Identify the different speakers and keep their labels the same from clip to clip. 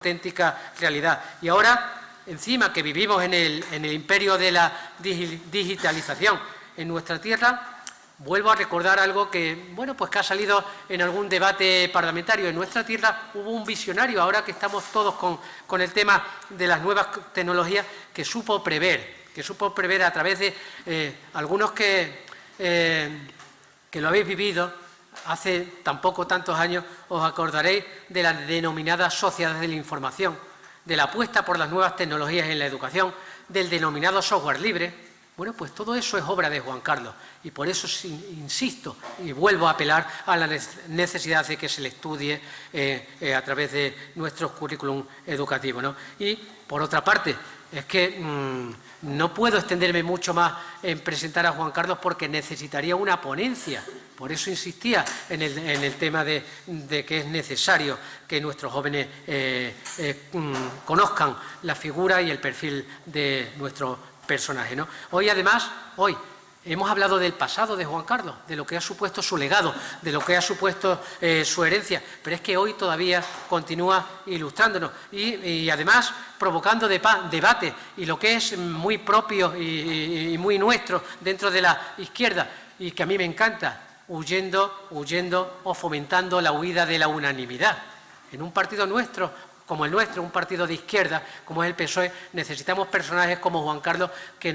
Speaker 1: auténtica realidad. Y ahora, encima que vivimos en el imperio de la digitalización en nuestra tierra, vuelvo a recordar algo que, bueno, pues que ha salido en algún debate parlamentario. En nuestra tierra hubo un visionario, ahora que estamos todos con el tema de las nuevas tecnologías, que supo prever a través de algunos que lo habéis vivido. Hace tampoco tantos años os acordaréis de la denominada sociedad de la información, de la apuesta por las nuevas tecnologías en la educación, del denominado software libre. Bueno, pues todo eso es obra de Juan Carlos y por eso insisto y vuelvo a apelar a la necesidad de que se le estudie a través de nuestros currículum educativos, ¿no? Y, por otra parte, es que no puedo extenderme mucho más en presentar a Juan Carlos porque necesitaría una ponencia. Por eso insistía en el tema de que es necesario que nuestros jóvenes conozcan la figura y el perfil de nuestro personaje, ¿no? Hoy, además, hemos hablado del pasado de Juan Carlos, de lo que ha supuesto su legado, de lo que ha supuesto su herencia, pero es que hoy todavía continúa ilustrándonos y además provocando debate y lo que es muy propio y muy nuestro dentro de la izquierda y que a mí me encanta, huyendo o fomentando la huida de la unanimidad. En un partido nuestro, como el nuestro, un partido de izquierda, como es el PSOE, necesitamos personajes como Juan Carlos que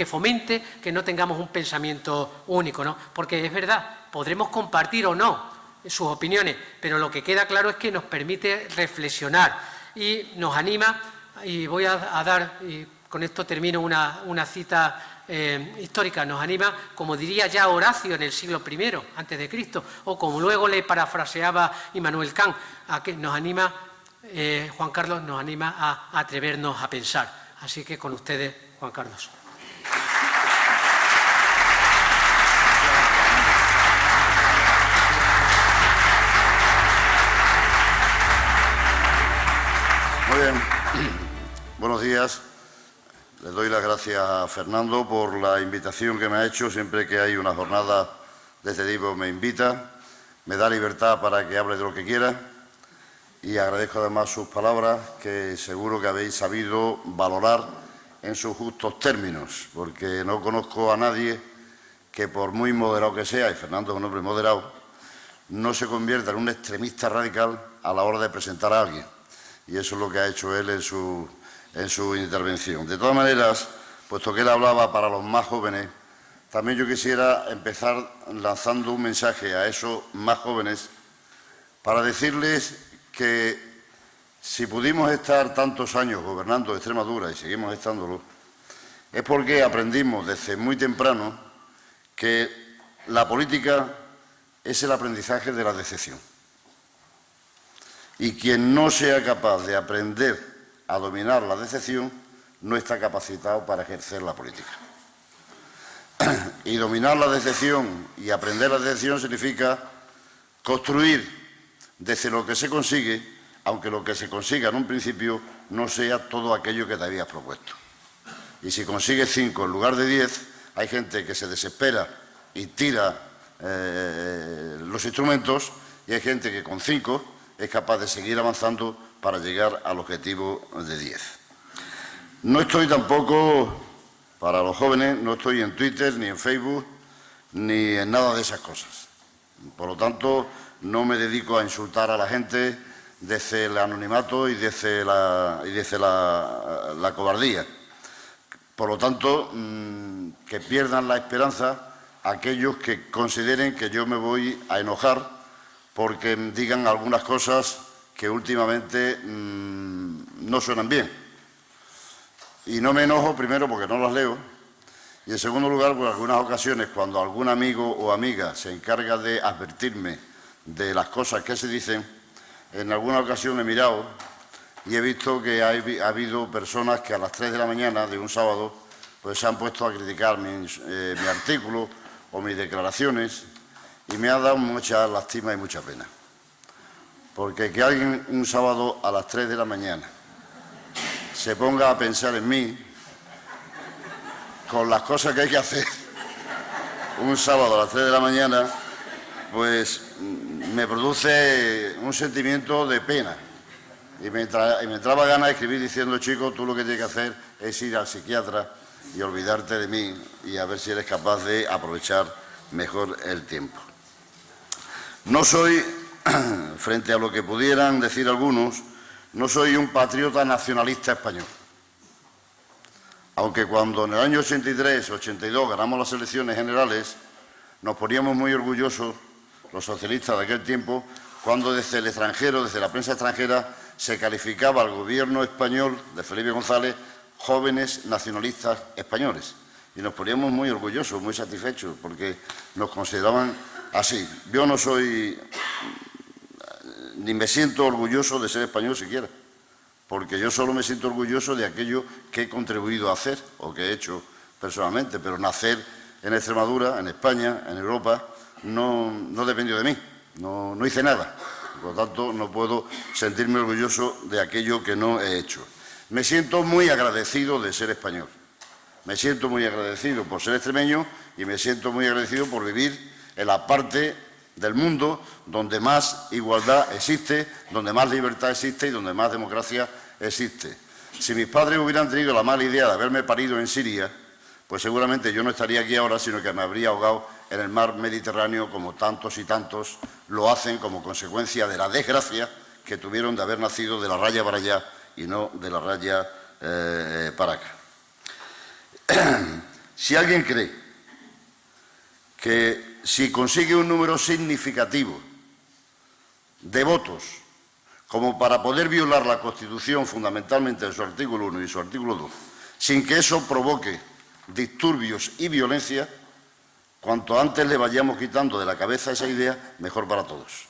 Speaker 1: fomente que no tengamos un pensamiento único, ¿no? Porque es verdad, podremos compartir o no sus opiniones, pero lo que queda claro es que nos permite reflexionar y nos anima, y voy a dar, y con esto termino, una cita histórica, nos anima, como diría ya Horacio en el siglo I antes de Cristo, o como luego le parafraseaba Immanuel Kant, a que nos anima, Juan Carlos nos anima a atrevernos a pensar. Así que con ustedes, Juan Carlos.
Speaker 2: Muy bien. Buenos días. Le doy las gracias a Fernando por la invitación que me ha hecho. Siempre que hay una jornada de este tipo me invita, me da libertad para que hable de lo que quiera y agradezco además sus palabras que seguro que habéis sabido valorar en sus justos términos, porque no conozco a nadie que por muy moderado que sea, y Fernando es un hombre moderado, no se convierta en un extremista radical a la hora de presentar a alguien. Y eso es lo que ha hecho él en su intervención. De todas maneras, puesto que él hablaba para los más jóvenes, también yo quisiera empezar lanzando un mensaje a esos más jóvenes para decirles que si pudimos estar tantos años gobernando Extremadura y seguimos estándolo, es porque aprendimos desde muy temprano que la política es el aprendizaje de la decepción. Y quien no sea capaz de aprender a dominar la decepción no está capacitado para ejercer la política. Y dominar la decepción y aprender la decepción significa construir desde lo que se consigue, aunque lo que se consiga en un principio no sea todo aquello que te habías propuesto. Y si consigues 5 en lugar de 10, hay gente que se desespera y tira los instrumentos, y hay gente que con 5 es capaz de seguir avanzando para llegar al objetivo de 10. No estoy tampoco, para los jóvenes, no estoy en Twitter, ni en Facebook, ni en nada de esas cosas. Por lo tanto, no me dedico a insultar a la gente desde el anonimato y desde la cobardía. Por lo tanto, que pierdan la esperanza aquellos que consideren que yo me voy a enojar porque digan algunas cosas que últimamente no suenan bien. Y no me enojo, primero, porque no las leo, y en segundo lugar, por algunas ocasiones, cuando algún amigo o amiga se encarga de advertirme de las cosas que se dicen, en alguna ocasión he mirado y he visto que ha habido personas que a las 3 de la mañana de un sábado pues se han puesto a criticar mi artículo o mis declaraciones, y me ha dado mucha lástima y mucha pena. Porque que alguien un sábado a las 3 de la mañana se ponga a pensar en mí, con las cosas que hay que hacer un sábado a las 3 de la mañana, pues me produce un sentimiento de pena. Y me entraba ganas de escribir diciendo, chico, tú lo que tienes que hacer es ir al psiquiatra y olvidarte de mí y a ver si eres capaz de aprovechar mejor el tiempo. No soy, frente a lo que pudieran decir algunos, no soy un patriota nacionalista español. Aunque cuando en el año 83-82 ganamos las elecciones generales, nos poníamos muy orgullosos, los socialistas de aquel tiempo, cuando desde el extranjero, desde la prensa extranjera, se calificaba al gobierno español de Felipe González jóvenes nacionalistas españoles. Y nos poníamos muy orgullosos, muy satisfechos, porque nos consideraban así. Yo no soy, ni me siento orgulloso de ser español siquiera, porque yo solo me siento orgulloso de aquello que he contribuido a hacer o que he hecho personalmente, pero nacer en Extremadura, en España, en Europa, no dependió de mí, no hice nada. Por lo tanto, no puedo sentirme orgulloso de aquello que no he hecho. Me siento muy agradecido de ser español. Me siento muy agradecido por ser extremeño y me siento muy agradecido por vivir en la parte del mundo donde más igualdad existe, donde más libertad existe y donde más democracia existe. Si mis padres hubieran tenido la mala idea de haberme parido en Siria, pues seguramente yo no estaría aquí ahora, sino que me habría ahogado en el mar Mediterráneo como tantos y tantos lo hacen como consecuencia de la desgracia que tuvieron de haber nacido de la raya para allá y no de la raya para acá. Si alguien cree que si consigue un número significativo de votos como para poder violar la Constitución fundamentalmente en su artículo 1 y su artículo 2, sin que eso provoque disturbios y violencia, cuanto antes le vayamos quitando de la cabeza esa idea, mejor para todos.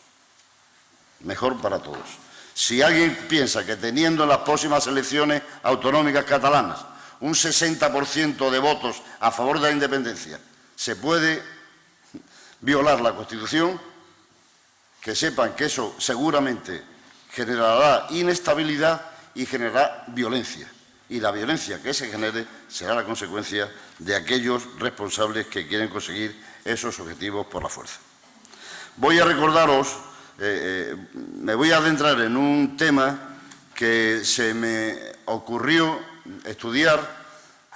Speaker 2: Mejor para todos. Si alguien piensa que teniendo en las próximas elecciones autonómicas catalanas un 60% de votos a favor de la independencia se puede violar la Constitución, que sepan que eso seguramente generará inestabilidad y generará violencia. Y la violencia que se genere será la consecuencia de aquellos responsables que quieren conseguir esos objetivos por la fuerza. Voy a recordaros, me voy a adentrar en un tema que se me ocurrió estudiar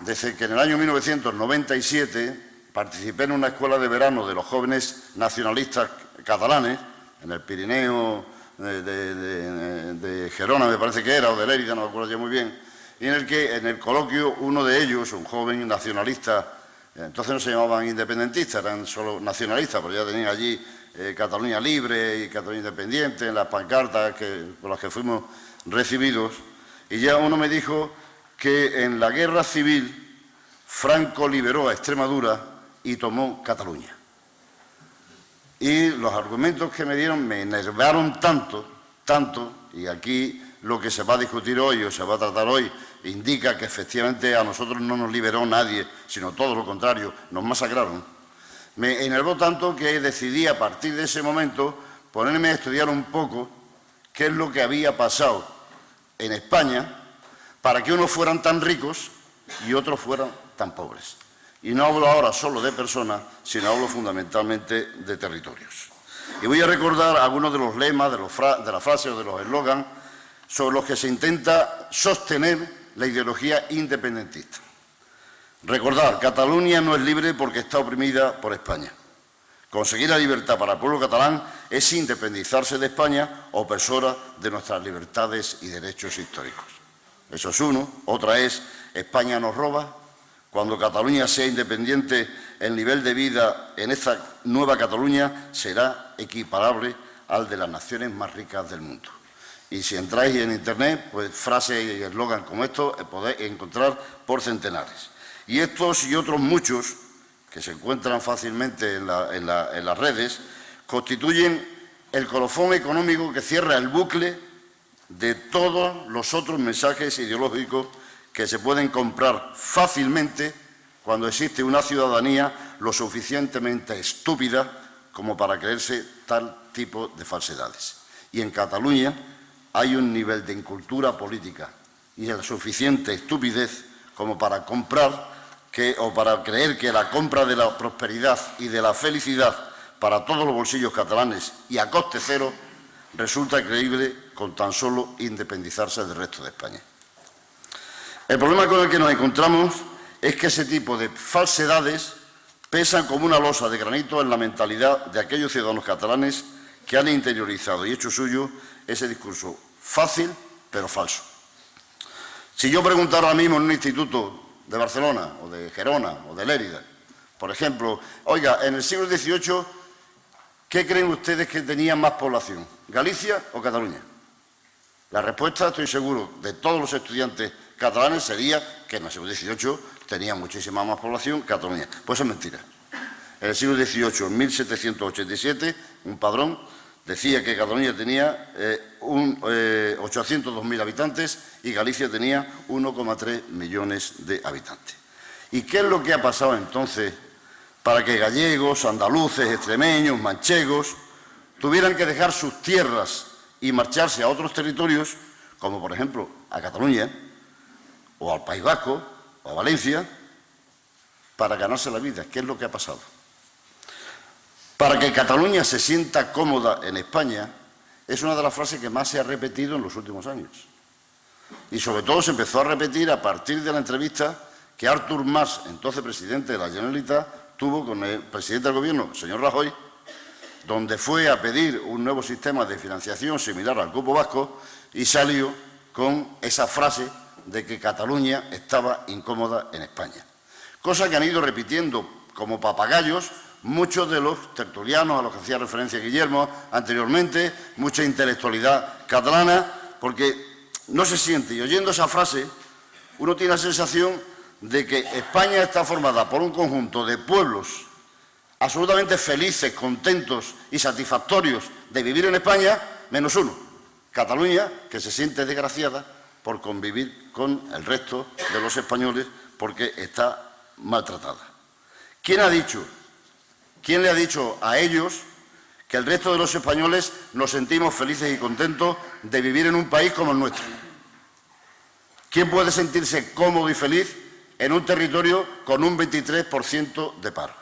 Speaker 2: desde que en el año 1997 participé en una escuela de verano de los jóvenes nacionalistas catalanes, en el Pirineo de Gerona, me parece que era, o de Lérida, no me acuerdo ya muy bien, y en el que en el coloquio uno de ellos, un joven nacionalista, entonces no se llamaban independentistas, eran solo nacionalistas, pero ya tenían allí Cataluña Libre y Cataluña Independiente en las pancartas por las que fuimos recibidos, y ya uno me dijo que en la guerra civil Franco liberó a Extremadura y tomó Cataluña. Y los argumentos que me dieron me enervaron tanto, y aquí lo que se va a discutir hoy o se va a tratar hoy indica que efectivamente a nosotros no nos liberó nadie, sino todo lo contrario, nos masacraron. Me enervó tanto que decidí a partir de ese momento ponerme a estudiar un poco qué es lo que había pasado en España para que unos fueran tan ricos y otros fueran tan pobres. Y no hablo ahora solo de personas, sino hablo fundamentalmente de territorios. Y voy a recordar algunos de los lemas, de las frases o de los eslogans sobre los que se intenta sostener la ideología independentista. Recordar, Cataluña no es libre porque está oprimida por España. Conseguir la libertad para el pueblo catalán es independizarse de España, opresora de nuestras libertades y derechos históricos. Eso es uno. Otra es, España nos roba. Cuando Cataluña sea independiente, el nivel de vida en esta nueva Cataluña será equiparable al de las naciones más ricas del mundo. Y si entráis en Internet, pues frases y eslogan como estos podéis encontrar por centenares. Y estos y otros muchos, que se encuentran fácilmente en las redes, constituyen el colofón económico que cierra el bucle de todos los otros mensajes ideológicos que se pueden comprar fácilmente cuando existe una ciudadanía lo suficientemente estúpida como para creerse tal tipo de falsedades. Y en Cataluña hay un nivel de incultura política y la suficiente estupidez como para comprar o para creer que la compra de la prosperidad y de la felicidad para todos los bolsillos catalanes y a coste cero resulta creíble con tan solo independizarse del resto de España. El problema con el que nos encontramos es que ese tipo de falsedades pesan como una losa de granito en la mentalidad de aquellos ciudadanos catalanes que han interiorizado y hecho suyo ese discurso fácil pero falso. Si yo preguntara ahora mismo en un instituto de Barcelona o de Gerona o de Lérida, por ejemplo, oiga, en el siglo XVIII, ¿qué creen ustedes que tenía más población, Galicia o Cataluña? La respuesta, estoy seguro, de todos los estudiantes catalanes sería que en el siglo XVIII tenía muchísima más población Cataluña. Pues es mentira. En el siglo XVIII, en 1787, un padrón decía que Cataluña tenía 802.000 habitantes y Galicia tenía 1,3 millones de habitantes. ¿Y qué es lo que ha pasado entonces para que gallegos, andaluces, extremeños, manchegos tuvieran que dejar sus tierras y marcharse a otros territorios, como por ejemplo a Cataluña, o al País Vasco, o a Valencia, para ganarse la vida? ¿Qué es lo que ha pasado? Para que Cataluña se sienta cómoda en España, es una de las frases que más se ha repetido en los últimos años. Y sobre todo se empezó a repetir a partir de la entrevista que Artur Mas, entonces presidente de la Generalitat, tuvo con el presidente del Gobierno, el señor Rajoy, donde fue a pedir un nuevo sistema de financiación similar al cupo vasco y salió con esa frase de que Cataluña estaba incómoda en España. Cosa que han ido repitiendo como papagayos muchos de los tertulianos a los que hacía referencia Guillermo anteriormente, mucha intelectualidad catalana, porque no se siente, y oyendo esa frase, uno tiene la sensación de que España está formada por un conjunto de pueblos absolutamente felices, contentos y satisfactorios de vivir en España, menos uno, Cataluña, que se siente desgraciada por convivir con el resto de los españoles porque está maltratada. ¿Quién le ha dicho a ellos que el resto de los españoles nos sentimos felices y contentos de vivir en un país como el nuestro? ¿Quién puede sentirse cómodo y feliz en un territorio con un 23% de paro?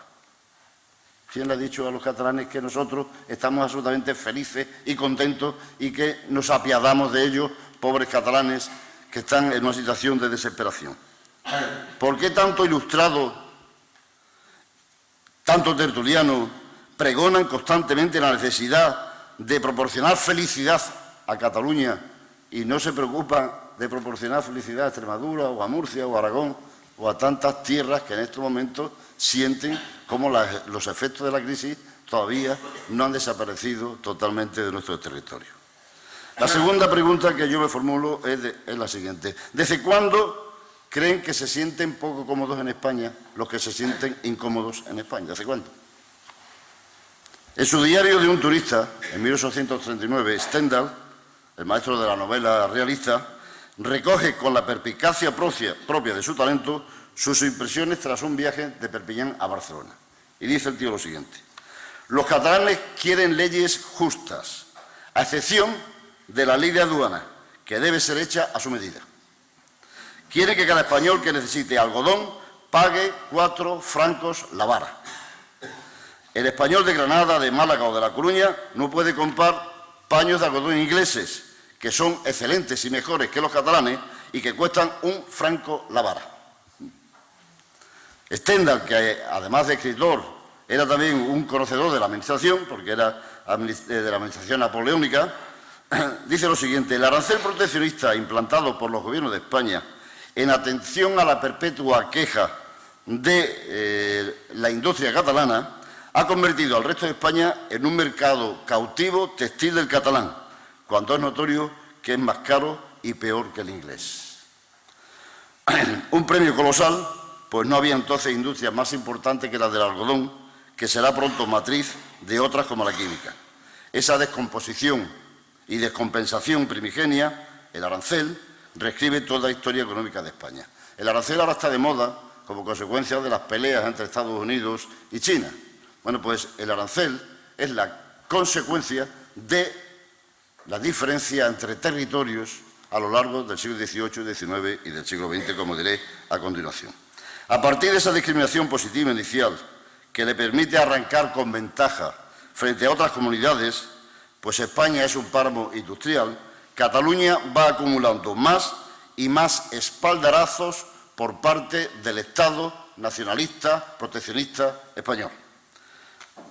Speaker 2: ¿Quién le ha dicho a los catalanes que nosotros estamos absolutamente felices y contentos y que nos apiadamos de ellos, pobres catalanes que están en una situación de desesperación? ¿Por qué tanto ilustrado, tanto tertuliano, pregonan constantemente la necesidad de proporcionar felicidad a Cataluña y no se preocupan de proporcionar felicidad a Extremadura o a Murcia o a Aragón o a tantas tierras que en estos momentos sienten como los efectos de la crisis todavía no han desaparecido totalmente de nuestro territorio? La segunda pregunta que yo me formulo es la siguiente. ¿Desde cuándo creen que se sienten poco cómodos en España los que se sienten incómodos en España? ¿Desde cuándo? En su diario de un turista, en 1839, Stendhal, el maestro de la novela realista, recoge con la perspicacia propia de su talento sus impresiones tras un viaje de Perpiñán a Barcelona. Y dice el tío lo siguiente: los catalanes quieren leyes justas, a excepción de la ley de aduana, que debe ser hecha a su medida. Quiere que cada español que necesite algodón pague 4 francos la vara. El español de Granada, de Málaga o de La Coruña no puede comprar paños de algodón ingleses, que son excelentes y mejores que los catalanes y que cuestan 1 franco la vara. Stendhal, que además de escritor era también un conocedor de la administración, porque era de la administración napoleónica, dice lo siguiente: el arancel proteccionista implantado por los gobiernos de España en atención a la perpetua queja de la industria catalana ha convertido al resto de España en un mercado cautivo textil del catalán, cuando es notorio que es más caro y peor que el inglés. Un premio colosal, pues no había entonces industria más importante que la del algodón, que será pronto matriz de otras como la química. Esa descomposición y descompensación primigenia, el arancel, reescribe toda la historia económica de España. El arancel ahora está de moda como consecuencia de las peleas entre Estados Unidos y China. Bueno, pues el arancel es la consecuencia de la diferencia entre territorios a lo largo del siglo XVIII, XIX y del siglo XX, como diré a continuación. A partir de esa discriminación positiva inicial, que le permite arrancar con ventaja frente a otras comunidades, pues España es un páramo industrial Cataluña va acumulando más y más espaldarazos por parte del Estado nacionalista, proteccionista español.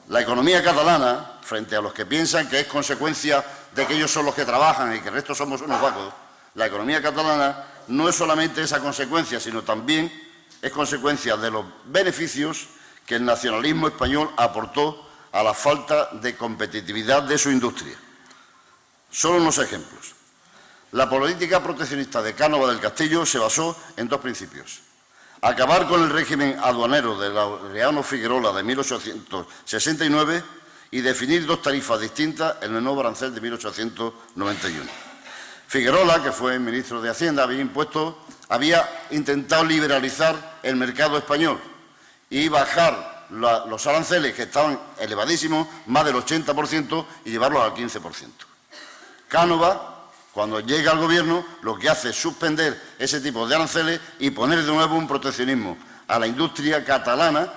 Speaker 2: La economía catalana, frente a los que piensan que es consecuencia de que ellos son los que trabajan y que el resto somos unos vagos, la economía catalana no es solamente esa consecuencia, sino también es consecuencia de los beneficios que el nacionalismo español aportó a la falta de competitividad de su industria. Solo unos ejemplos. La política proteccionista de Cánovas del Castillo se basó en dos principios: acabar con el régimen aduanero de Laureano Figuerola de 1869 y definir dos tarifas distintas en el nuevo arancel de 1891. Figuerola, que fue ministro de Hacienda, había intentado liberalizar el mercado español y bajar los aranceles, que estaban elevadísimos, más del 80%, y llevarlos al 15%. Cánovas, cuando llega al gobierno, lo que hace es suspender ese tipo de aranceles y poner de nuevo un proteccionismo a la industria catalana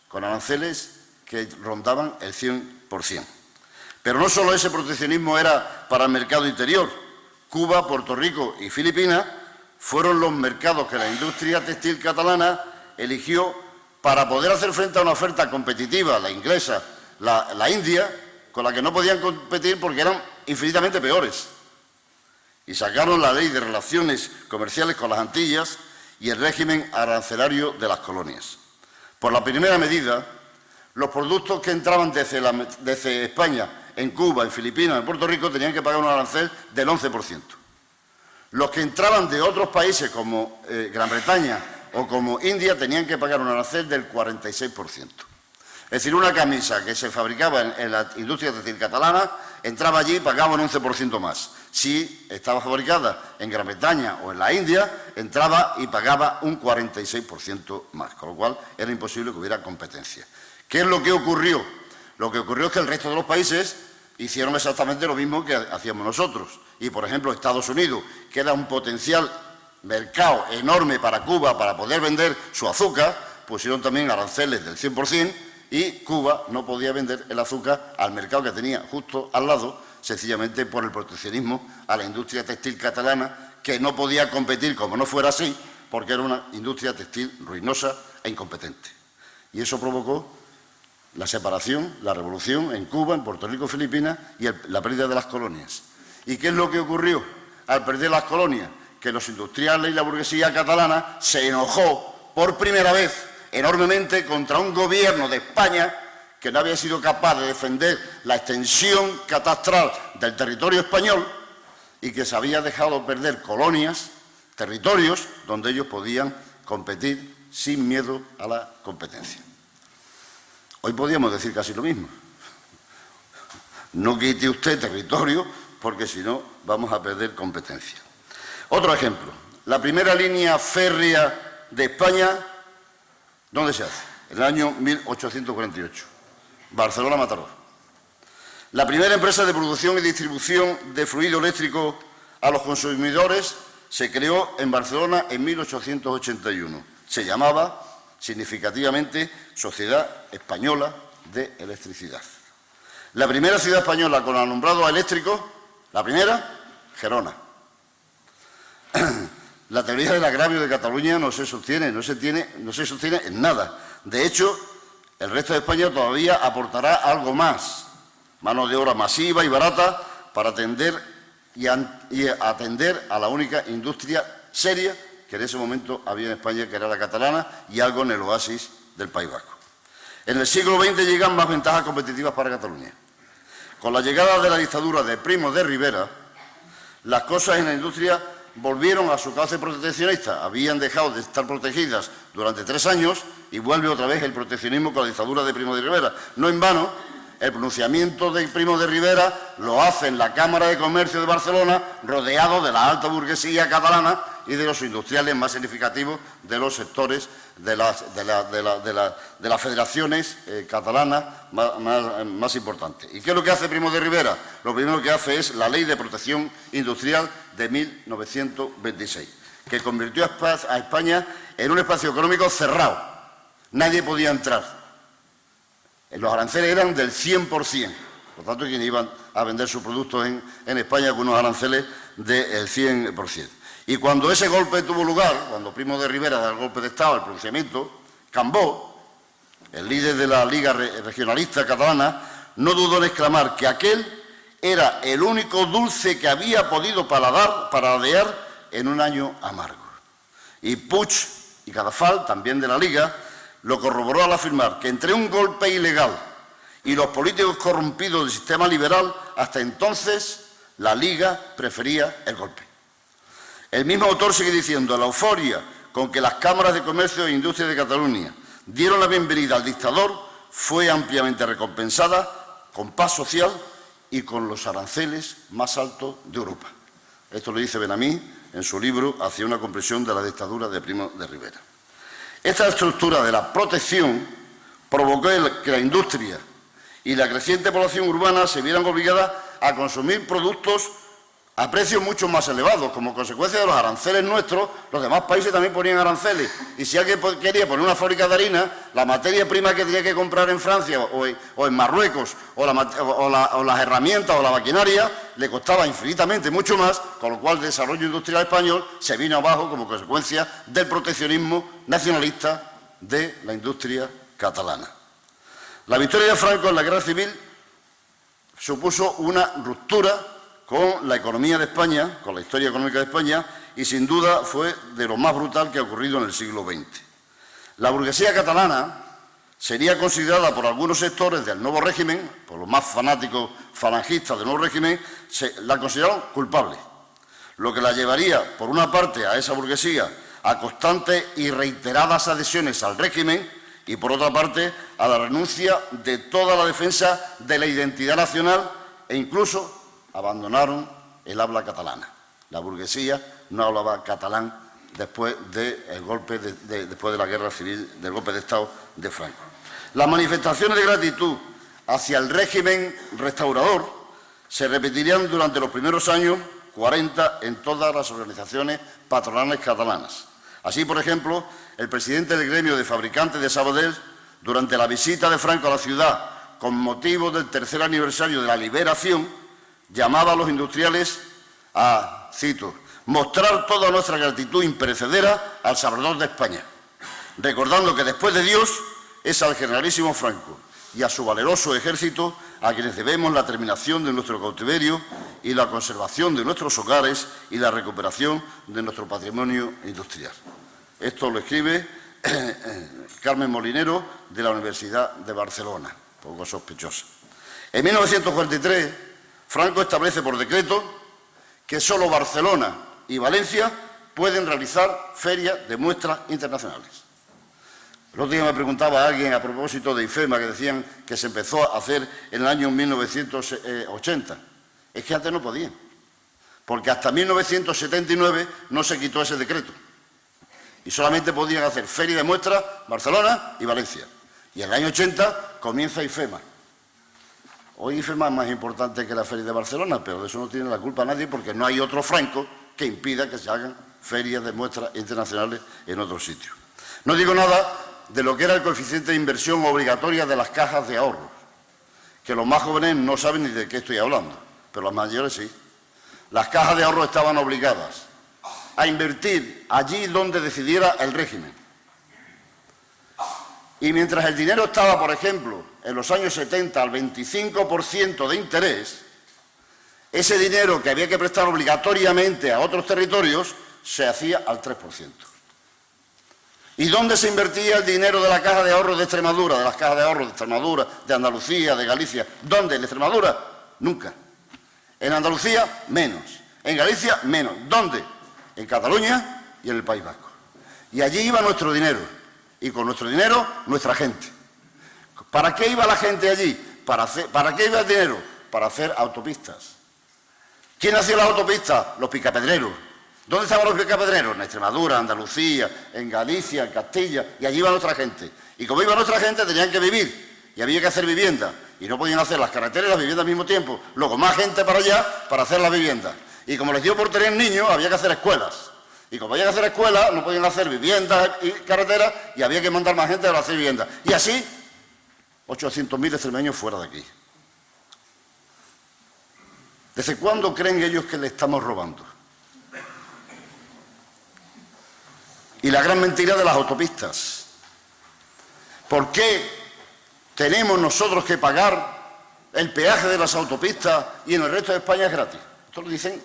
Speaker 2: con aranceles que rondaban el 100%. Pero no solo ese proteccionismo era para el mercado interior. Cuba, Puerto Rico y Filipinas fueron los mercados que la industria textil catalana eligió para poder hacer frente a una oferta competitiva, la inglesa, la india, con la que no podían competir porque eran infinitamente peores. Y sacaron la Ley de Relaciones Comerciales con las Antillas y el régimen arancelario de las colonias. Por la primera medida, los productos que entraban desde España en Cuba, en Filipinas, en Puerto Rico, tenían que pagar un arancel del 11%. Los que entraban de otros países como Gran Bretaña o como India tenían que pagar un arancel del 46%. Es decir, una camisa que se fabricaba en la industria textil catalana entraba allí y pagaba un 11% más. Si estaba fabricada en Gran Bretaña o en la India, entraba y pagaba un 46% más, con lo cual era imposible que hubiera competencia. ¿Qué es lo que ocurrió? Lo que ocurrió es que el resto de los países hicieron exactamente lo mismo que hacíamos nosotros. Y, por ejemplo, Estados Unidos, que era un potencial mercado enorme para Cuba para poder vender su azúcar, pusieron también aranceles del 100%, y Cuba no podía vender el azúcar al mercado que tenía justo al lado, sencillamente por el proteccionismo a la industria textil catalana, que no podía competir como no fuera así, porque era una industria textil ruinosa e incompetente. Y eso provocó la separación, la revolución en Cuba, en Puerto Rico, Filipinas y la pérdida de las colonias. ¿Y qué es lo que ocurrió al perder las colonias? Que los industriales y la burguesía catalana se enojó por primera vez enormemente contra un gobierno de España que no había sido capaz de defender la extensión catastral del territorio español y que se había dejado perder colonias, territorios donde ellos podían competir sin miedo a la competencia. Hoy podríamos decir casi lo mismo. No quite usted territorio porque si no vamos a perder competencia. Otro ejemplo, la primera línea férrea de España, ¿dónde se hace? En el año 1848, Barcelona-Mataró. La primera empresa de producción y distribución de fluido eléctrico a los consumidores se creó en Barcelona en 1881. Se llamaba, significativamente, Sociedad Española de Electricidad. La primera ciudad española con alumbrado eléctrico, la primera, Gerona. La teoría del agravio de Cataluña no se sostiene en nada. De hecho, el resto de España todavía aportará algo más, mano de obra masiva y barata para atender a la única industria seria que en ese momento había en España, que era la catalana, y algo en el oasis del País Vasco. En el siglo XX llegan más ventajas competitivas para Cataluña. Con la llegada de la dictadura de Primo de Rivera, las cosas en la industria volvieron a su cauce proteccionista. Habían dejado de estar protegidas durante 3 años y vuelve otra vez el proteccionismo con la dictadura de Primo de Rivera. No en vano, el pronunciamiento de Primo de Rivera lo hace en la Cámara de Comercio de Barcelona, rodeado de la alta burguesía catalana y de los industriales más significativos de los sectores de las federaciones catalanas más importantes. ¿Y qué es lo que hace Primo de Rivera? Lo primero que hace es la Ley de Protección Industrial de 1926, que convirtió a España en un espacio económico cerrado. Nadie podía entrar. Los aranceles eran del 100%, Por tanto, quienes iban a vender sus productos en España con unos aranceles del 100%. Y cuando ese golpe tuvo lugar, cuando Primo de Rivera da el golpe de Estado, el pronunciamiento, Cambó, el líder de la Liga Regionalista Catalana, no dudó en exclamar que aquel era el único dulce que había podido paladear en un año amargo. Y Puig y Cadafal, también de la Liga, lo corroboró al afirmar que entre un golpe ilegal y los políticos corrompidos del sistema liberal, hasta entonces la Liga prefería el golpe. El mismo autor sigue diciendo: la euforia con que las cámaras de comercio e industria de Cataluña dieron la bienvenida al dictador fue ampliamente recompensada con paz social y con los aranceles más altos de Europa. Esto lo dice Benamí en su libro Hacia una comprensión de la dictadura de Primo de Rivera. Esta estructura de la protección provocó que la industria y la creciente población urbana se vieran obligadas a consumir productos a precios mucho más elevados. Como consecuencia de los aranceles nuestros, los demás países también ponían aranceles. Y si alguien quería poner una fábrica de harina, la materia prima que tenía que comprar en Francia o en Marruecos, o las herramientas o la maquinaria, le costaba infinitamente mucho más, con lo cual el desarrollo industrial español se vino abajo como consecuencia del proteccionismo nacionalista de la industria catalana. La victoria de Franco en la Guerra Civil supuso una ruptura con la economía de España, con la historia económica de España, y sin duda fue de lo más brutal que ha ocurrido en el siglo XX. La burguesía catalana sería considerada por algunos sectores del nuevo régimen, por los más fanáticos falangistas del nuevo régimen, la consideraron culpable, lo que la llevaría, por una parte, a esa burguesía a constantes y reiteradas adhesiones al régimen y, por otra parte, a la renuncia de toda la defensa de la identidad nacional e incluso abandonaron el habla catalana. La burguesía no hablaba catalán después del golpe después de la guerra civil, del golpe de Estado de Franco. Las manifestaciones de gratitud hacia el régimen restaurador se repetirían durante los primeros años 40 en todas las organizaciones patronales catalanas. Así, por ejemplo, el presidente del gremio de fabricantes de Sabadell, durante la visita de Franco a la ciudad con motivo del tercer aniversario de la liberación, llamaba a los industriales a, cito, mostrar toda nuestra gratitud imperecedera al Salvador de España, recordando que después de Dios es al generalísimo Franco y a su valeroso ejército a quienes debemos la terminación de nuestro cautiverio y la conservación de nuestros hogares y la recuperación de nuestro patrimonio industrial. Esto lo escribe Carmen Molinero de la Universidad de Barcelona, poco sospechosa. En 1943, Franco establece por decreto que solo Barcelona y Valencia pueden realizar ferias de muestras internacionales. El otro día me preguntaba alguien a propósito de IFEMA, que decían que se empezó a hacer en el año 1980. Es que antes no podían, porque hasta 1979 no se quitó ese decreto. Y solamente podían hacer feria de muestras Barcelona y Valencia. Y en el año 80 comienza IFEMA. Hoy IFEMA es más importante que la Feria de Barcelona, pero de eso no tiene la culpa nadie porque no hay otro Franco que impida que se hagan ferias de muestras internacionales en otros sitios. No digo nada de lo que era el coeficiente de inversión obligatoria de las cajas de ahorro, que los más jóvenes no saben ni de qué estoy hablando, pero los mayores sí. Las cajas de ahorro estaban obligadas a invertir allí donde decidiera el régimen. Y mientras el dinero estaba, por ejemplo, en los años 70 al 25% de interés, ese dinero que había que prestar obligatoriamente a otros territorios se hacía al 3%. ¿Y dónde se invertía el dinero de la Caja de Ahorros de Extremadura, de las cajas de ahorros de Extremadura, de Andalucía, de Galicia? ¿Dónde? ¿En Extremadura? Nunca. En Andalucía, menos. En Galicia, menos. ¿Dónde? En Cataluña y en el País Vasco. Y allí iba nuestro dinero. Y con nuestro dinero, nuestra gente. ¿Para qué iba la gente allí? ¿Para qué iba el dinero? Para hacer autopistas. ¿Quién hacía las autopistas? Los picapedreros. ¿Dónde estaban los picapedreros? En Extremadura, Andalucía, en Galicia, en Castilla. Y allí iba nuestra gente. Y como iba nuestra gente, tenían que vivir. Y había que hacer vivienda. Y no podían hacer las carreteras y las viviendas al mismo tiempo. Luego, más gente para allá para hacer las viviendas. Y como les dio por tener niños, había que hacer escuelas. Y como había que hacer escuelas, no podían hacer viviendas y carreteras, y había que mandar más gente para hacer viviendas. Y así, 800.000 extremeños fuera de aquí. ¿Desde cuándo creen ellos que le estamos robando? Y la gran mentira de las autopistas. ¿Por qué tenemos nosotros que pagar el peaje de las autopistas y en el resto de España es gratis? Esto lo dicen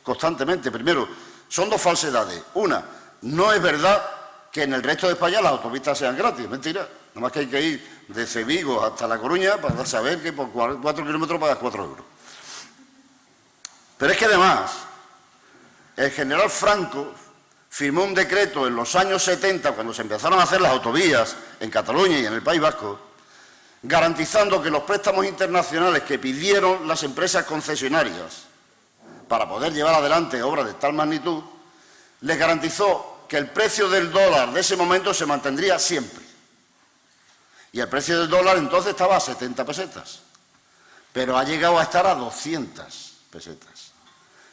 Speaker 2: constantemente. Primero, son dos falsedades. Una, no es verdad que en el resto de España las autopistas sean gratis. Es mentira. Nada más que hay que ir desde Vigo hasta La Coruña para saber que por 4 kilómetros pagas 4 euros. Pero es que además, el general Franco firmó un decreto en los años 70, cuando se empezaron a hacer las autovías en Cataluña y en el País Vasco, garantizando que los préstamos internacionales que pidieron las empresas concesionarias para poder llevar adelante obras de tal magnitud, les garantizó que el precio del dólar de ese momento se mantendría siempre. Y el precio del dólar entonces estaba a 70 pesetas, pero ha llegado a estar a 200 pesetas.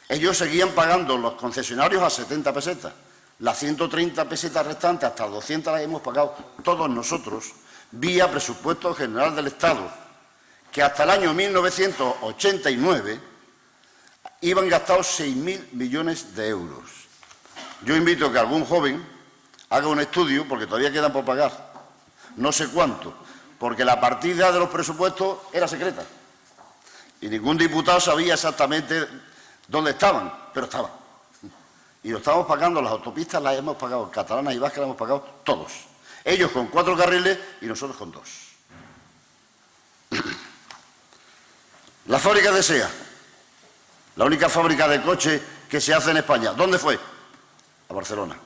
Speaker 2: Ellos seguían pagando los concesionarios a 70 pesetas. Las 130 pesetas restantes, hasta 200 las hemos pagado todos nosotros, vía presupuesto general del Estado, que hasta el año 1989 iban gastados 6.000 millones de euros. Yo invito a que algún joven haga un estudio, porque todavía quedan por pagar, no sé cuánto, porque la partida de los presupuestos era secreta y ningún diputado sabía exactamente dónde estaban, pero estaban. Y lo estamos pagando, las autopistas las hemos pagado, catalanas y vascas las hemos pagado todos. Ellos con 4 carriles y nosotros con 2. La fábrica de SEA, la única fábrica de coches que se hace en España, ¿dónde fue? A Barcelona.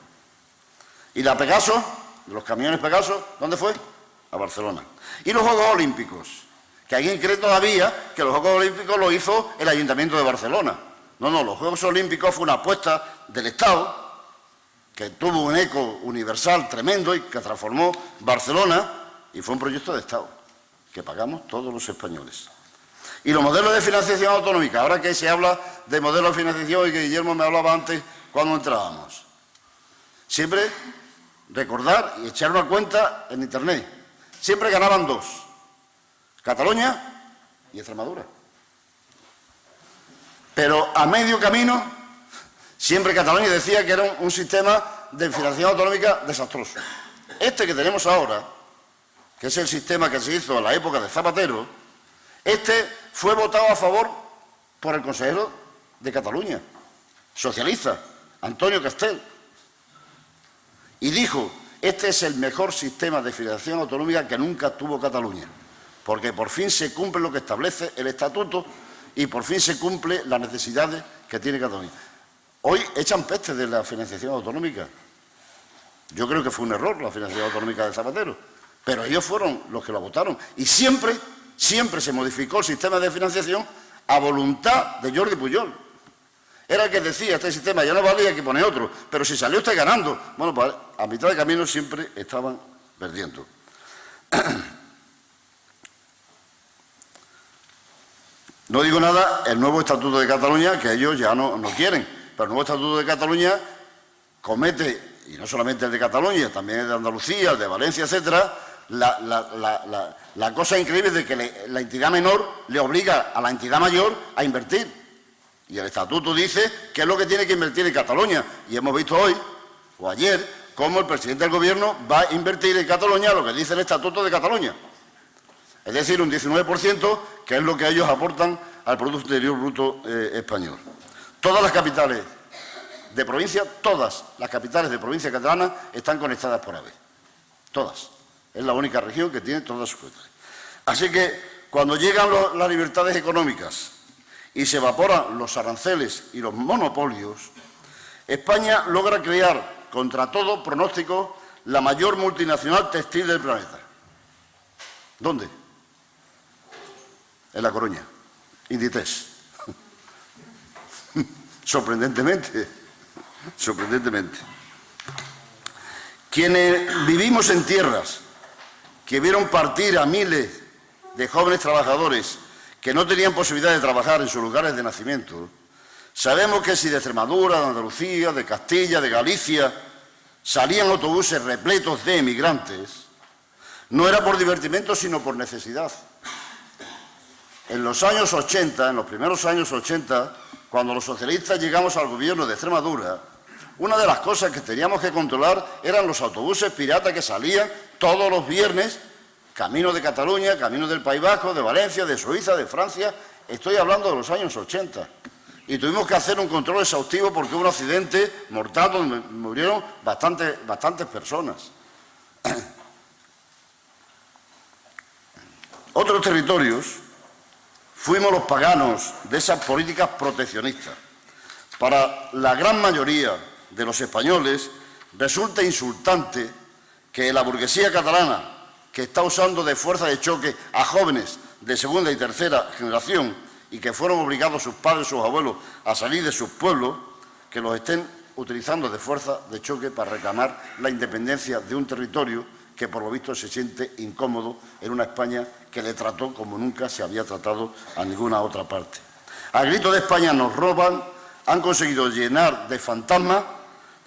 Speaker 2: ¿Y la Pegaso, de los camiones Pegaso, dónde fue? A Barcelona. ¿Y los Juegos Olímpicos? Que alguien cree todavía que los Juegos Olímpicos lo hizo el Ayuntamiento de Barcelona. No, los Juegos Olímpicos fue una apuesta del Estado que tuvo un eco universal tremendo y que transformó Barcelona, y fue un proyecto de Estado que pagamos todos los españoles. Y los modelos de financiación autonómica, ahora que se habla de modelos de financiación y que Guillermo me hablaba antes cuando entrábamos, siempre recordar y echar una cuenta en Internet, siempre ganaban 2, Cataluña y Extremadura. Pero a medio camino, siempre Cataluña decía que era un sistema de financiación autonómica desastroso. Este que tenemos ahora, que es el sistema que se hizo en la época de Zapatero, este fue votado a favor por el consejero de Cataluña, socialista, Antonio Castel, y dijo, este es el mejor sistema de financiación autonómica que nunca tuvo Cataluña, porque por fin se cumple lo que establece el Estatuto y por fin se cumple las necesidades que tiene Cataluña. Hoy echan peste de la financiación autonómica. Yo creo que fue un error la financiación autonómica de Zapatero, pero ellos fueron los que la votaron. Y siempre se modificó el sistema de financiación a voluntad de Jordi Pujol. Era el que decía, este sistema ya no valía, hay que poner otro, pero si salió usted ganando. Bueno, pues a mitad de camino siempre estaban perdiendo. No digo nada, el nuevo Estatuto de Cataluña, que ellos ya no quieren, pero el nuevo Estatuto de Cataluña comete, y no solamente el de Cataluña, también el de Andalucía, el de Valencia, etcétera, la cosa increíble de que la entidad menor le obliga a la entidad mayor a invertir. Y el Estatuto dice qué es lo que tiene que invertir en Cataluña. Y hemos visto hoy, o ayer, cómo el presidente del Gobierno va a invertir en Cataluña lo que dice el Estatuto de Cataluña. Es decir, un 19%, que es lo que ellos aportan al Producto Interior Bruto español. Todas las capitales de provincia, todas las capitales de provincia catalana están conectadas por AVE. Todas. Es la única región que tiene todas sus cuentas. Así que, cuando llegan las libertades económicas y se evaporan los aranceles y los monopolios, España logra crear, contra todo pronóstico, la mayor multinacional textil del planeta. ¿Dónde? En La Coruña, Inditex. Sorprendentemente. Quienes vivimos en tierras que vieron partir a miles de jóvenes trabajadores que no tenían posibilidad de trabajar en sus lugares de nacimiento, sabemos que si de Extremadura, de Andalucía, de Castilla, de Galicia, salían autobuses repletos de emigrantes, no era por divertimento, sino por necesidad. en los años 80, en los primeros años 80, cuando los socialistas llegamos al gobierno de Extremadura, una de las cosas que teníamos que controlar eran los autobuses piratas que salían todos los viernes, camino de Cataluña, camino del País Vasco, de Valencia, de Suiza, de Francia. Estoy hablando de los años 80. Y tuvimos que hacer un control exhaustivo porque hubo un accidente mortal donde murieron bastantes personas. Otros territorios fuimos los paganos de esas políticas proteccionistas. Para la gran mayoría de los españoles resulta insultante que la burguesía catalana, que está usando de fuerza de choque a jóvenes de segunda y tercera generación y que fueron obligados sus padres, sus abuelos a salir de sus pueblos, que los estén utilizando de fuerza de choque para reclamar la independencia de un territorio que por lo visto se siente incómodo en una España que le trató como nunca se había tratado a ninguna otra parte. A grito de España nos roban, han conseguido llenar de fantasmas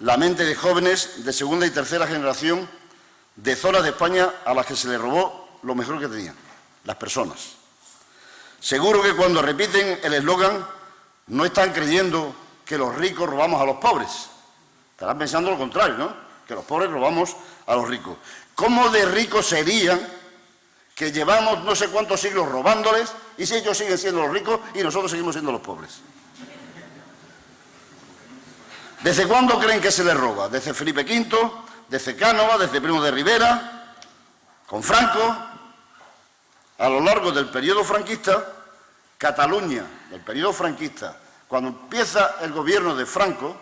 Speaker 2: la mente de jóvenes de segunda y tercera generación de zonas de España a las que se les robó lo mejor que tenían, las personas. Seguro que cuando repiten el eslogan no están creyendo que los ricos robamos a los pobres. Estarán pensando lo contrario, ¿no? Que los pobres robamos a los ricos. ¿Cómo de ricos serían que llevamos no sé cuántos siglos robándoles y si ellos siguen siendo los ricos y nosotros seguimos siendo los pobres? ¿Desde cuándo creen que se les roba? ¿Desde Felipe V? ¿Desde Cánovas? ¿Desde Primo de Rivera? ¿Con Franco? A lo largo del periodo franquista, Cataluña, del periodo franquista, cuando empieza el gobierno de Franco,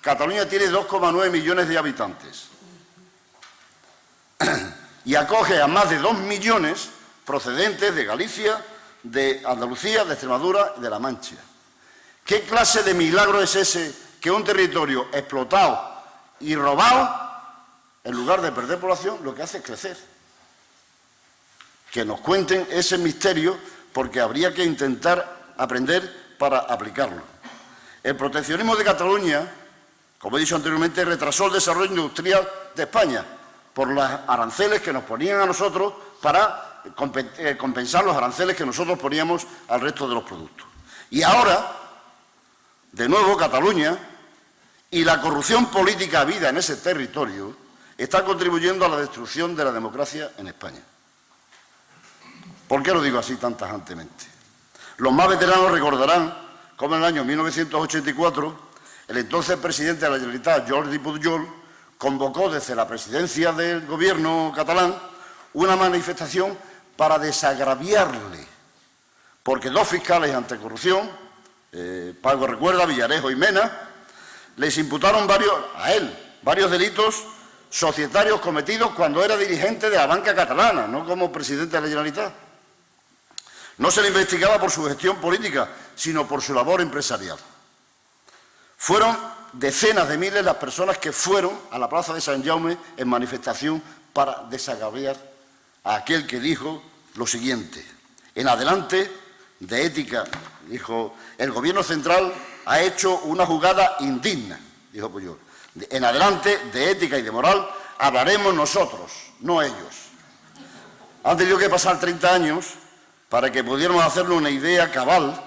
Speaker 2: Cataluña tiene 2,9 millones de habitantes y acoge a más de 2 millones procedentes de Galicia, de Andalucía, de Extremadura y de La Mancha. ¿Qué clase de milagro es ese que un territorio explotado y robado, en lugar de perder población, lo que hace es crecer? Que nos cuenten ese misterio porque habría que intentar aprender para aplicarlo. El proteccionismo de Cataluña, como he dicho anteriormente, retrasó el desarrollo industrial de España por los aranceles que nos ponían a nosotros para compensar los aranceles que nosotros poníamos al resto de los productos. Y ahora, de nuevo, Cataluña y la corrupción política habida en ese territorio está contribuyendo a la destrucción de la democracia en España. ¿Por qué lo digo así tan tajantemente? Los más veteranos recordarán cómo en el año 1984 el entonces presidente de la Generalitat, Jordi Pujol, convocó desde la presidencia del gobierno catalán una manifestación para desagraviarle, porque dos fiscales anticorrupción, Paco recuerda, Villarejo y Mena, les imputaron varios delitos societarios cometidos cuando era dirigente de la banca catalana, no como presidente de la Generalitat. No se le investigaba por su gestión política, sino por su labor empresarial. Fueron decenas de miles las personas que fueron a la plaza de San Jaume en manifestación para desagraviar a aquel que dijo lo siguiente: en adelante de ética, dijo, el gobierno central ha hecho una jugada indigna, dijo Pujol. En adelante de ética y de moral hablaremos nosotros, no ellos. Han tenido que pasar 30 años para que pudiéramos hacernos una idea cabal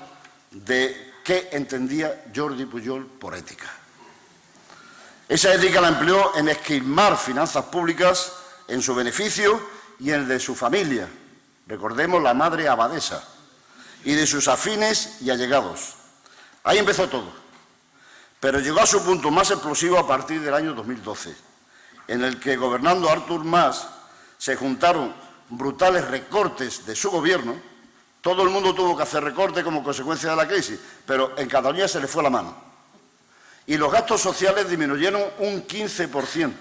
Speaker 2: de qué entendía Jordi Pujol por ética. Esa ética la empleó en esquilmar finanzas públicas en su beneficio y en el de su familia, recordemos la madre abadesa, y de sus afines y allegados. Ahí empezó todo, pero llegó a su punto más explosivo a partir del año 2012, en el que, gobernando Artur Mas, se juntaron brutales recortes de su gobierno. Todo el mundo tuvo que hacer recortes como consecuencia de la crisis, pero en Cataluña se le fue la mano. Y los gastos sociales disminuyeron un 15%.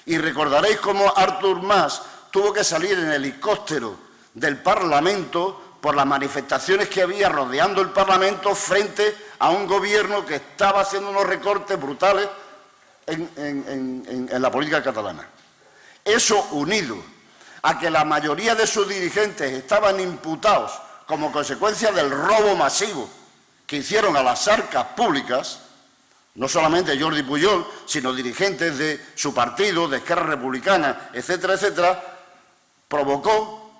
Speaker 2: Y recordaréis cómo Artur Mas tuvo que salir en helicóptero del Parlamento por las manifestaciones que había rodeando el Parlamento frente a un gobierno que estaba haciendo unos recortes brutales en la política catalana. Eso unido a que la mayoría de sus dirigentes estaban imputados como consecuencia del robo masivo que hicieron a las arcas públicas, no solamente Jordi Pujol, sino dirigentes de su partido, de Esquerra Republicana, etcétera, etcétera, provocó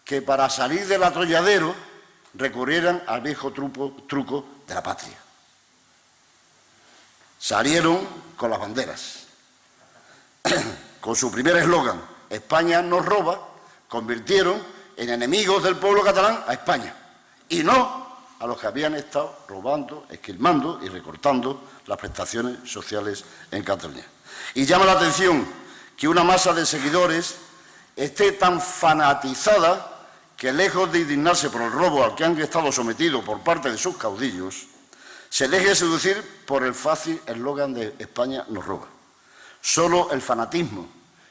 Speaker 2: que para salir del atolladero recurrieran al viejo truco de la patria. Salieron con las banderas, con su primer eslogan, España nos roba, convirtieron en enemigos del pueblo catalán a España, y no a los que habían estado robando, esquilmando y recortando las prestaciones sociales en Cataluña. Y llama la atención que una masa de seguidores esté tan fanatizada que, lejos de indignarse por el robo al que han estado sometidos por parte de sus caudillos, se deje seducir por el fácil eslogan de España nos roba. Solo el fanatismo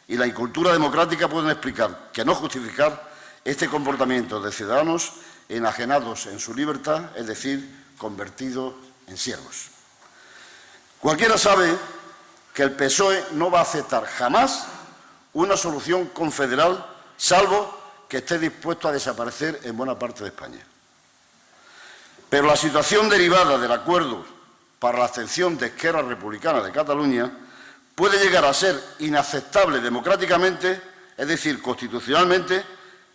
Speaker 2: y la incultura democrática pueden explicar, que no justificar, este comportamiento de ciudadanos enajenados en su libertad, es decir, convertidos en siervos. Cualquiera sabe que el PSOE no va a aceptar jamás una solución confederal, salvo que esté dispuesto a desaparecer en buena parte de España. Pero la situación derivada del acuerdo para la abstención de Esquerra Republicana de Cataluña puede llegar a ser inaceptable democráticamente, es decir, constitucionalmente,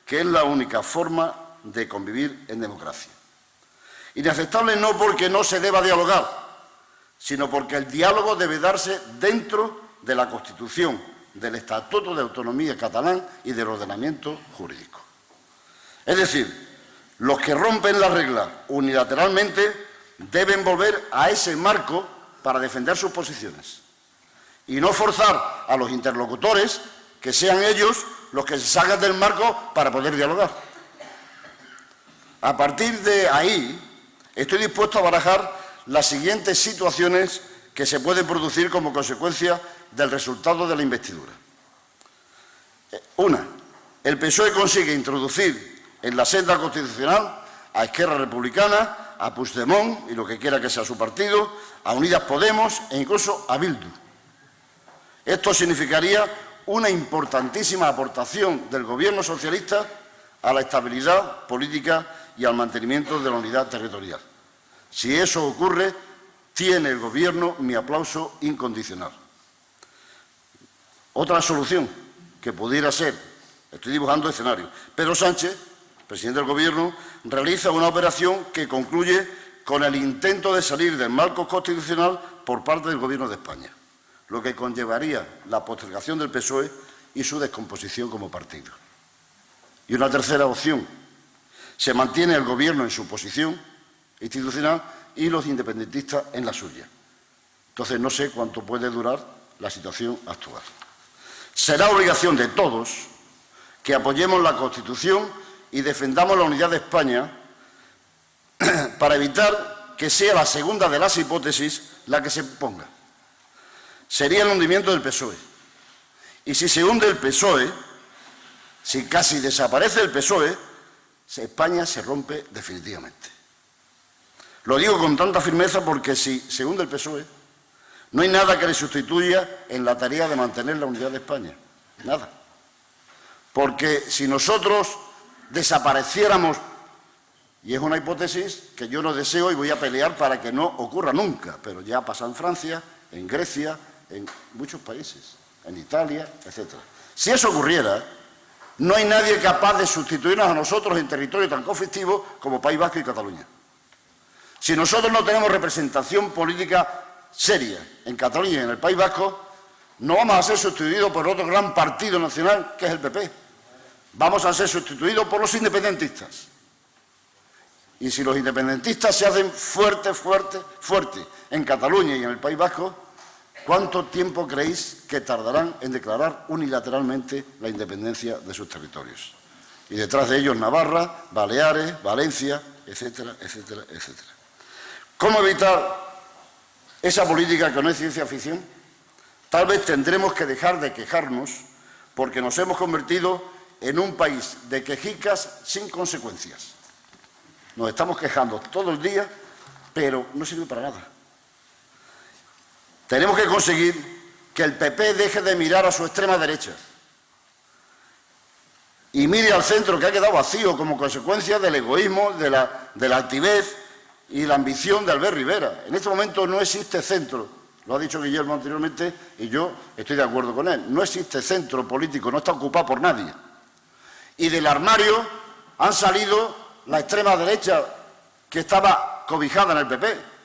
Speaker 2: que es la única forma de convivir en democracia. Inaceptable no porque no se deba dialogar, sino porque el diálogo debe darse dentro de la Constitución, del Estatuto de Autonomía catalán y del ordenamiento jurídico. Es decir, los que rompen la regla unilateralmente deben volver a ese marco para defender sus posiciones y no forzar a los interlocutores que sean ellos los que se salgan del marco para poder dialogar. A partir de ahí, estoy dispuesto a barajar las siguientes situaciones que se pueden producir como consecuencia del resultado de la investidura. Una, el PSOE consigue introducir en la senda constitucional a Esquerra Republicana, a Puigdemont y lo que quiera que sea su partido, a Unidas Podemos e incluso a Bildu. Esto significaría una importantísima aportación del Gobierno socialista a la estabilidad política y al mantenimiento de la unidad territorial. Si eso ocurre, tiene el Gobierno mi aplauso incondicional. Otra solución que pudiera ser, estoy dibujando escenarios, Pedro Sánchez, presidente del Gobierno, realiza una operación que concluye con el intento de salir del marco constitucional por parte del Gobierno de España, lo que conllevaría la postergación del PSOE y su descomposición como partido. Y una tercera opción, se mantiene el Gobierno en su posición institucional y los independentistas en la suya. Entonces no sé cuánto puede durar la situación actual. Será obligación de todos que apoyemos la Constitución y defendamos la unidad de España para evitar que sea la segunda de las hipótesis la que se ponga. Sería el hundimiento del PSOE. Y si se hunde el PSOE, si casi desaparece el PSOE, España se rompe definitivamente. Lo digo con tanta firmeza porque si se hunde el PSOE, no hay nada que le sustituya en la tarea de mantener la unidad de España. Nada. Porque si nosotros desapareciéramos, y es una hipótesis que yo no deseo y voy a pelear para que no ocurra nunca, pero ya pasa en Francia, en Grecia, en muchos países, en Italia, etc. Si eso ocurriera, no hay nadie capaz de sustituirnos a nosotros en territorio tan conflictivo como País Vasco y Cataluña. Si nosotros no tenemos representación política seria en Cataluña y en el País Vasco, no vamos a ser sustituidos por otro gran partido nacional que es el PP. Vamos a ser sustituidos por los independentistas. Y si los independentistas se hacen fuertes en Cataluña y en el País Vasco, ¿cuánto tiempo creéis que tardarán en declarar unilateralmente la independencia de sus territorios? Y detrás de ellos Navarra, Baleares, Valencia, etcétera, etcétera, etcétera. ¿Cómo evitar esa política que no es ciencia ficción? Tal vez tendremos que dejar de quejarnos porque nos hemos convertido en un país de quejicas sin consecuencias. Nos estamos quejando todo el día, pero no sirve para nada. Tenemos que conseguir que el PP deje de mirar a su extrema derecha y mire al centro, que ha quedado vacío como consecuencia del egoísmo, de la altivez y la ambición de Albert Rivera. En este momento no existe centro, lo ha dicho Guillermo anteriormente y yo estoy de acuerdo con él. No existe centro político, no está ocupado por nadie. Y del armario han salido la extrema derecha que estaba cobijada en el PP.